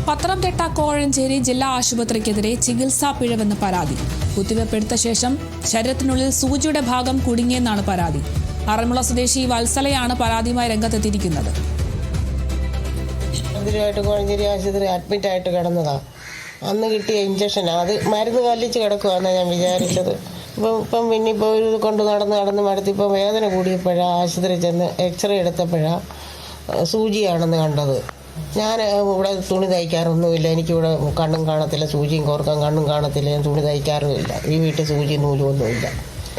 പത്തനംതിട്ട കോഴഞ്ചേരി ജില്ലാ ആശുപത്രിക്കെതിരെ ചികിത്സാ പിഴവെന്ന് പരാതി. കുത്തിവെപ്പെടുത്ത ശേഷം ശരീരത്തിനുള്ളിൽ സൂചിയുടെ ഭാഗം കുടുങ്ങിയെന്നാണ് പരാതി. ആറന്മുള സ്വദേശി വത്സലയാണ് പരാതിയുമായി രംഗത്തെത്തിയിരിക്കുന്നത്. കോഴഞ്ചേരി ആശുപത്രി അഡ്മിറ്റ് ആയിട്ട് കിടന്നതാ. അന്ന് കിട്ടിയ ഇഞ്ചക്ഷനാണ്. അത് മരുന്ന് കല്ലിച്ച് കിടക്കുവാന്നാണ് ഞാൻ വിചാരിച്ചത്. ഇപ്പം പിന്നെ ഇപ്പോൾ ഇത് കൊണ്ട് നടന്ന് മടുത്തിപ്പോൾ വേദന കൂടിയപ്പോഴാണ് ആശുപത്രി ചെന്ന് എക്സ്റേ എടുത്തപ്പോഴാണ് സൂചിയാണെന്ന് കണ്ടത്. ഞാൻ ഇവിടെ തുണി തയ്ക്കാറൊന്നുമില്ല. എനിക്കിവിടെ കണ്ണും കാണത്തില്ല, സൂചിയും കോർക്കാൻ കണ്ണും കാണത്തില്ല. ഞാൻ തുണി തയ്ക്കാറുമില്ല. ഈ വീട്ടിൽ സൂചി നൂലുമൊന്നുമില്ല.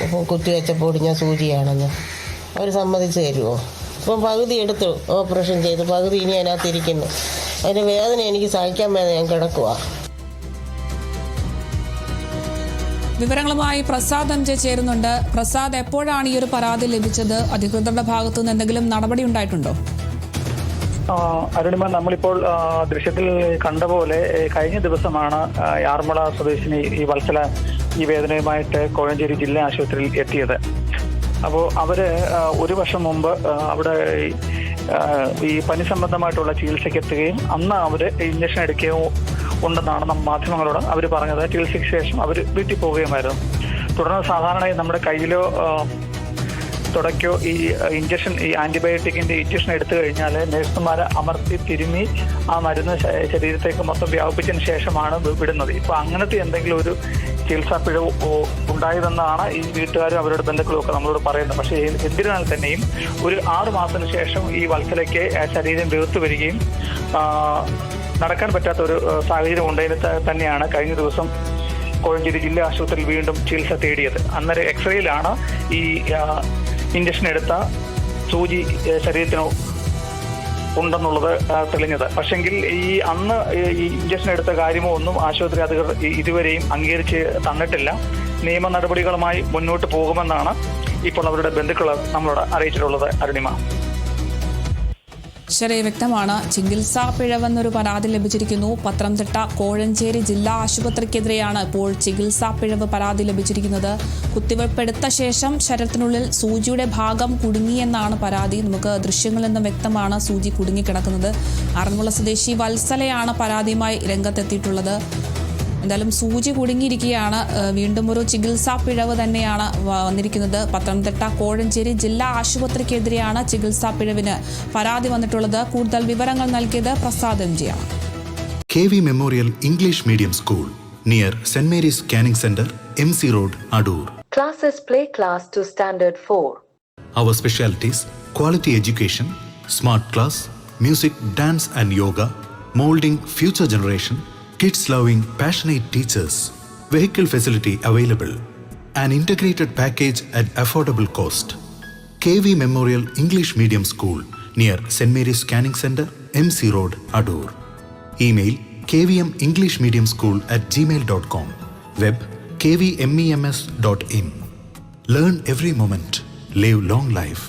അപ്പം കുത്തിവെച്ചപ്പോൾ ഞാൻ സൂചിയാണെന്ന് അവർ സമ്മതിച്ച് തരുമോ? ഇപ്പം പകുതി എടുത്തു ഓപ്പറേഷൻ ചെയ്ത്, പകുതി ഇനി അതിനകത്തിരിക്കുന്നു. അതിൻ്റെ വേദന എനിക്ക് സഹിക്കാൻ വേദന ഞാൻ കിടക്കുക. വിവരങ്ങളുമായി പ്രസാദ് എം ജെ ചേരുന്നുണ്ട്. പ്രസാദ്, എപ്പോഴാണ് ഈ ഒരു പരാതി ലഭിച്ചത്? അധികൃതരുടെ ഭാഗത്തു നിന്ന് എന്തെങ്കിലും നടപടി ഉണ്ടായിട്ടുണ്ടോ? അരുണിമ, നമ്മളിപ്പോൾ ദൃശ്യത്തിൽ കണ്ട പോലെ കഴിഞ്ഞ ദിവസമാണ് ആറന്മുള സ്വദേശിനി ഈ വത്സല ഈ വേദനയുമായിട്ട് കോഴഞ്ചേരി ജില്ലാ ആശുപത്രിയിൽ എത്തിയത്. അപ്പോൾ അവര് ഒരു വർഷം മുമ്പ് അവിടെ ഈ പനി സംബന്ധമായിട്ടുള്ള ചികിത്സയ്ക്ക് എത്തുകയും അന്ന് അവര് ഇഞ്ചക്ഷൻ എടുക്കുകയോ ഉണ്ടെന്നാണ് മാധ്യമങ്ങളോട് അവർ പറഞ്ഞത്. ചികിത്സയ്ക്ക് ശേഷം അവർ വീട്ടിൽ പോവുകയുമായിരുന്നു. തുടർന്ന് സാധാരണയായി നമ്മുടെ കയ്യിലോ തുടക്കോ ഈ ഇഞ്ചക്ഷൻ, ഈ ആന്റിബയോട്ടിക്കിന്റെ ഇഞ്ചക്ഷൻ എടുത്തു കഴിഞ്ഞാൽ നഴ്സുമാരെ അമർത്തി തിരുമ്മി ആ മരുന്ന് ശരീരത്തേക്ക് മൊത്തം വ്യാപിച്ചതിന് ശേഷമാണ് വിടുന്നത്. ഇപ്പൊ അങ്ങനത്തെ എന്തെങ്കിലും ഒരു ചികിത്സാ പിഴവ് ഉണ്ടായതെന്നാണ് ഈ വീട്ടുകാരും അവരുടെ ബന്ധുക്കളും ഒക്കെ നമ്മളോട് പറയുന്നത്. പക്ഷേ എന്നിരുന്നാൽ തന്നെയും ഒരു 6 മാസത്തിന് ശേഷം ഈ വത്സലയ്ക്ക് ശരീരം വീർത്തു വരികയും നടക്കാൻ പറ്റാത്ത ഒരു സാഹചര്യം ഉണ്ടായതിന് തന്നെയാണ് കഴിഞ്ഞ ദിവസം കോഴഞ്ചേരി ജില്ലാ ആശുപത്രിയിൽ വീണ്ടും ചികിത്സ തേടിയത്. അന്നേരം എക്സ്റേയിലാണ് ഈ ഇഞ്ചക്ഷൻ എടുത്ത സൂചി ശരീരത്തിന് ഉണ്ടെന്നുള്ളത് തെളിഞ്ഞത്. പക്ഷെങ്കിൽ ഈ അന്ന് ഈ ഇഞ്ചക്ഷൻ എടുത്ത കാര്യമോ ഒന്നും ആശുപത്രി അധികൃതർ ഇതുവരെയും അംഗീകരിച്ച് തന്നിട്ടില്ല. നിയമ നടപടികളുമായി മുന്നോട്ട് പോകുമെന്നാണ് ഇപ്പോൾ അവരുടെ ബന്ധുക്കൾ നമ്മളോട് അറിയിച്ചിട്ടുള്ളത്. അരുണിമ, ശരി, വ്യക്തമാണ്. ചികിത്സാ പിഴവെന്നൊരു പരാതി ലഭിച്ചിരിക്കുന്നു. പത്തനംതിട്ട കോഴഞ്ചേരി ജില്ലാ ആശുപത്രിക്കെതിരെയാണ് ഇപ്പോൾ ചികിത്സാ പിഴവ് പരാതി ലഭിച്ചിരിക്കുന്നത്. കുത്തിവെപ്പെടുത്ത ശേഷം ശരീരത്തിനുള്ളിൽ സൂചിയുടെ ഭാഗം കുടുങ്ങിയെന്നാണ് പരാതി. നമുക്ക് ദൃശ്യങ്ങളിൽ നിന്ന് വ്യക്തമാണ് സൂചി കുടുങ്ങിക്കിടക്കുന്നത്. ആറന്മുള സ്വദേശി വത്സലയാണ് പരാതിയുമായി രംഗത്തെത്തിയിട്ടുള്ളത്. എന്തായാലും സൂചി കുടുങ്ങിയിരിക്കുകയാണ്. വീണ്ടും ഒരു ചികിത്സാ പിഴവ് തന്നെയാണ് വന്നിരിക്കുന്നത്. പത്തനംതിട്ട കോഴഞ്ചേരി ജില്ലാ ആശുപത്രിക്കെതിരെയാണ് ചികിത്സാ പിഴവിന് പരാതി വന്നിട്ടുള്ളത്. കൂടുതൽ വിവരങ്ങൾ നൽകിയത് പ്രസാദ് എം ജി ആണ്. KV Memorial English Medium School near St. Mary's Canning Center, MC Road, Adur. Classes play class to standard 4. Our specialties: quality education, smart class, music, dance and yoga, molding future generation, kids loving passionate teachers, vehicle facility available, an integrated package at affordable cost. KV Memorial English Medium School near St. Mary's Canning Center, MC Road, Adur. Email kvmenglishmediumschool@gmail.com. Web kvmems.in. Learn every moment. Live long life.